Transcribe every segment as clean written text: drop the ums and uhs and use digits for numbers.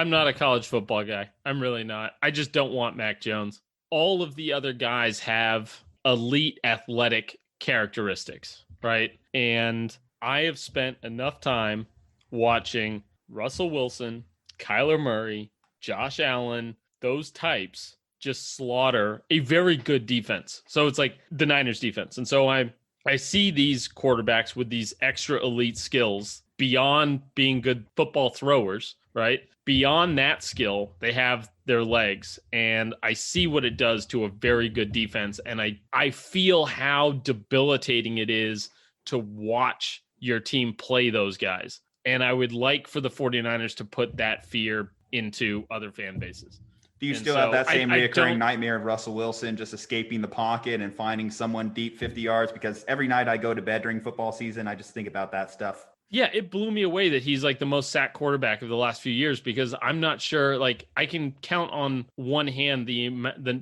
I'm not a college football guy. I'm really not. I just don't want Mac Jones. All of the other guys have elite athletic characteristics, right? And I have spent enough time watching Russell Wilson, Kyler Murray, Josh Allen, those types just slaughter a very good defense. So it's like the Niners defense. And so I see these quarterbacks with these extra elite skills beyond being good football throwers, right? Beyond that skill, they have their legs, and I see what it does to a very good defense. And I feel how debilitating it is to watch your team play those guys. And I would like for the 49ers to put that fear into other fan bases. Do you still have that same reoccurring nightmare of Russell Wilson just escaping the pocket and finding someone deep 50 yards? Because every night I go to bed during football season, I just think about that stuff. Yeah, it blew me away that he's like the most sacked quarterback of the last few years, because I'm not sure, like I can count on one hand the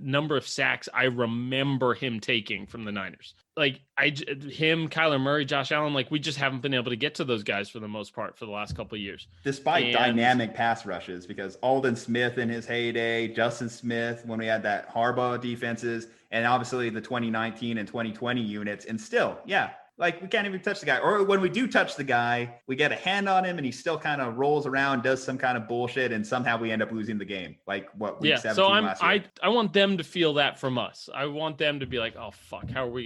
number of sacks I remember him taking from the Niners. Like him, Kyler Murray, Josh Allen, like we just haven't been able to get to those guys for the most part for the last couple of years. Despite dynamic pass rushes, because Aldon Smith in his heyday, Justin Smith when we had that Harbaugh defenses, and obviously the 2019 and 2020 units, and still, yeah. Like, we can't even touch the guy. Or when we do touch the guy, we get a hand on him and he still kind of rolls around, does some kind of bullshit, and somehow we end up losing the game. Like, what, week 17 last year? I want them to feel that from us. I want them to be like, oh, fuck, how are we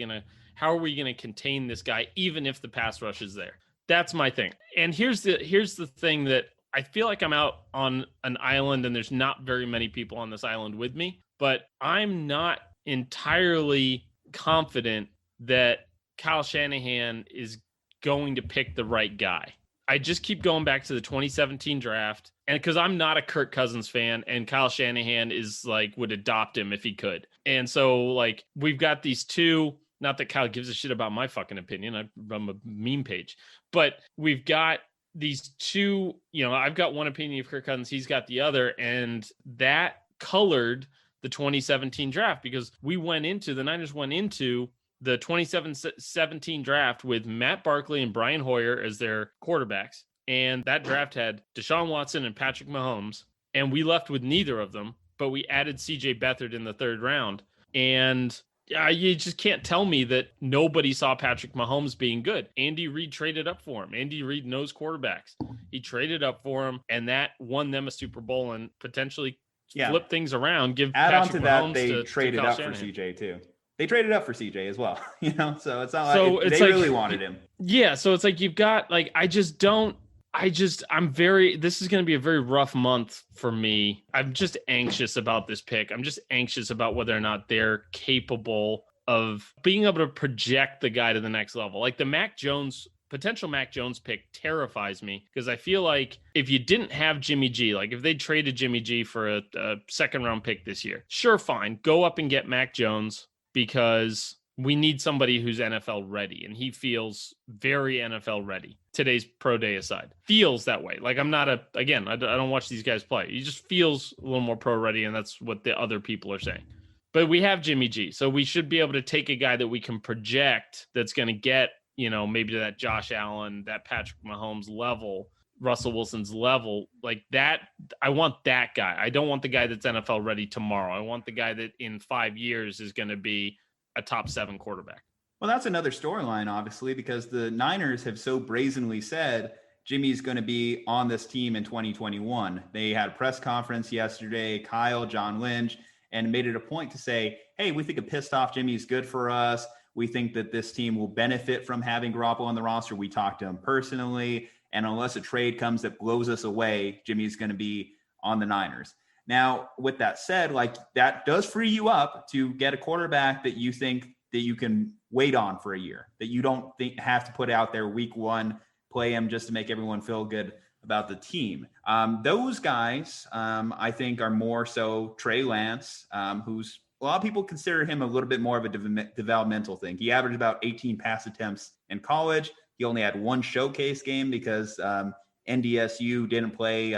going to contain this guy even if the pass rush is there? That's my thing. And here's the thing that I feel like I'm out on an island and there's not very many people on this island with me, but I'm not entirely confident that Kyle Shanahan is going to pick the right guy. I just keep going back to the 2017 draft, and because I'm not a Kirk Cousins fan, and Kyle Shanahan is like would adopt him if he could. And so like we've got these two, not that Kyle gives a shit about my fucking opinion. I'm a meme page, but we've got these two, I've got one opinion of Kirk Cousins, he's got the other, and that colored the 2017 draft because the Niners went into the 2017 draft with Matt Barkley and Brian Hoyer as their quarterbacks. And that draft had Deshaun Watson and Patrick Mahomes. And we left with neither of them, but we added CJ Beathard in the third round. And you just can't tell me that nobody saw Patrick Mahomes being good. Andy Reid traded up for him. Andy Reid knows quarterbacks. He traded up for him, and that won them a Super Bowl and potentially flip things around. Add on to that, they traded up for CJ too. They traded up for CJ as well, so it's not like they really wanted him. Yeah. So it's like, you've got like, this is going to be a very rough month for me. I'm just anxious about this pick. I'm just anxious about whether or not they're capable of being able to project the guy to the next level. Like the potential Mac Jones pick terrifies me because I feel like if you didn't have Jimmy G, like if they traded Jimmy G for a second round pick this year, sure, fine. Go up and get Mac Jones, because we need somebody who's NFL ready, and he feels very NFL ready. Today's pro day aside, feels that way. Like I don't watch these guys play. He just feels a little more pro ready, and that's what the other people are saying. But we have Jimmy G, so we should be able to take a guy that we can project that's going to get, maybe to that Josh Allen, that Patrick Mahomes level, Russell Wilson's level, like that. I want that guy. I don't want the guy that's NFL ready tomorrow. I want the guy that in 5 years is going to be a top 7 quarterback. Well, that's another storyline, obviously, because the Niners have so brazenly said Jimmy's going to be on this team in 2021. They had a press conference yesterday, Kyle, John Lynch, and made it a point to say, hey, we think a pissed off Jimmy is good for us. We think that this team will benefit from having Garoppolo on the roster. We talked to him personally. And unless a trade comes that blows us away, Jimmy's going to be on the Niners. Now, with that said, like that does free you up to get a quarterback that you think that you can wait on for a year, that you don't think have to put out there week one, play him just to make everyone feel good about the team. Those guys, I think, are more so Trey Lance, who's a lot of people consider him a little bit more of a developmental thing. He averaged about 18 pass attempts in college. He only had one showcase game because NDSU didn't play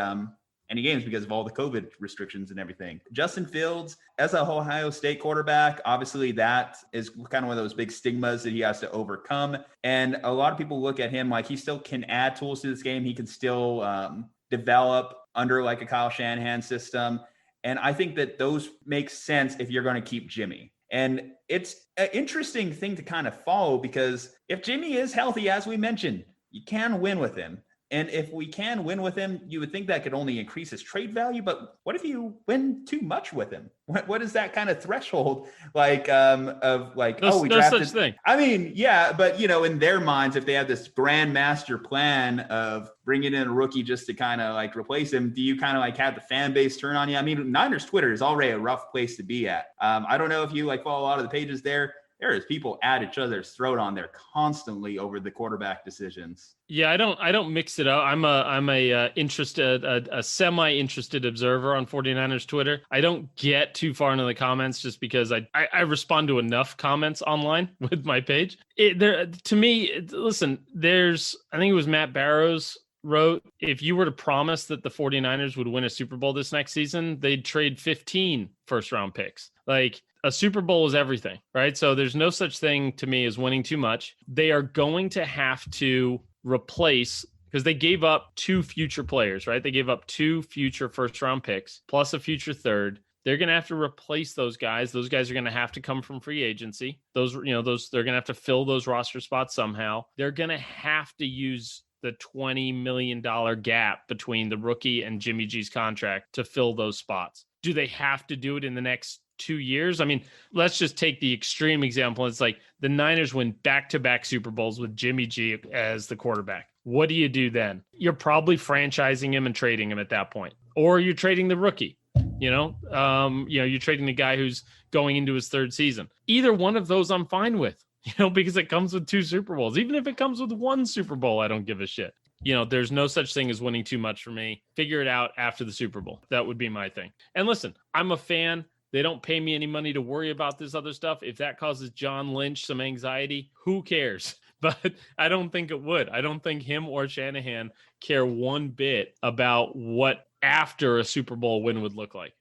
any games because of all the COVID restrictions and everything. Justin Fields, as a Ohio State quarterback, obviously that is kind of one of those big stigmas that he has to overcome. And a lot of people look at him like he still can add tools to this game. He can still develop under like a Kyle Shanahan system. And I think that those make sense if you're going to keep Jimmy. And it's an interesting thing to kind of follow, because if Jimmy is healthy, as we mentioned, you can win with him. And if we can win with him, you would think that could only increase his trade value. But what if you win too much with him? What is that kind of threshold like of like, we drafted? Such thing. I mean, yeah, but in their minds, if they have this grand master plan of bringing in a rookie just to kind of like replace him, do you kind of like have the fan base turn on you? I mean, Niners Twitter is already a rough place to be at. I don't know if you like follow a lot of the pages there. There is people at each other's throat on there constantly over the quarterback decisions. Yeah, I don't mix it up. I'm a semi-interested observer on 49ers Twitter. I don't get too far into the comments just because I respond to enough comments online with my page. To me, listen, I think it was Matt Barrows wrote, if you were to promise that the 49ers would win a Super Bowl this next season, they'd trade 15 first-round picks. Like, a Super Bowl is everything, right? So there's no such thing to me as winning too much. They are going to have to replace, because they gave up 2 future players, right? They gave up 2 future first-round picks plus a future third. They're going to have to replace those guys. Those guys are going to have to come from free agency. They're going to have to fill those roster spots somehow. They're going to have to use the $20 million gap between the rookie and Jimmy G's contract to fill those spots. Do they have to do it in the next 2 years? I mean, let's just take the extreme example. It's like the Niners win back-to-back Super Bowls with Jimmy G as the quarterback. What do you do then? You're probably franchising him and trading him at that point, or you're trading the rookie. You're trading the guy who's going into his 3rd season. Either one of those I'm fine with, because it comes with 2 Super Bowls. Even if it comes with 1 Super Bowl, I don't give a shit. There's no such thing as winning too much for me. Figure it out after the Super Bowl. That would be my thing. And listen, I'm a fan. They don't pay me any money to worry about this other stuff. If that causes John Lynch some anxiety, who cares? But I don't think it would. I don't think him or Shanahan care one bit about what after a Super Bowl win would look like.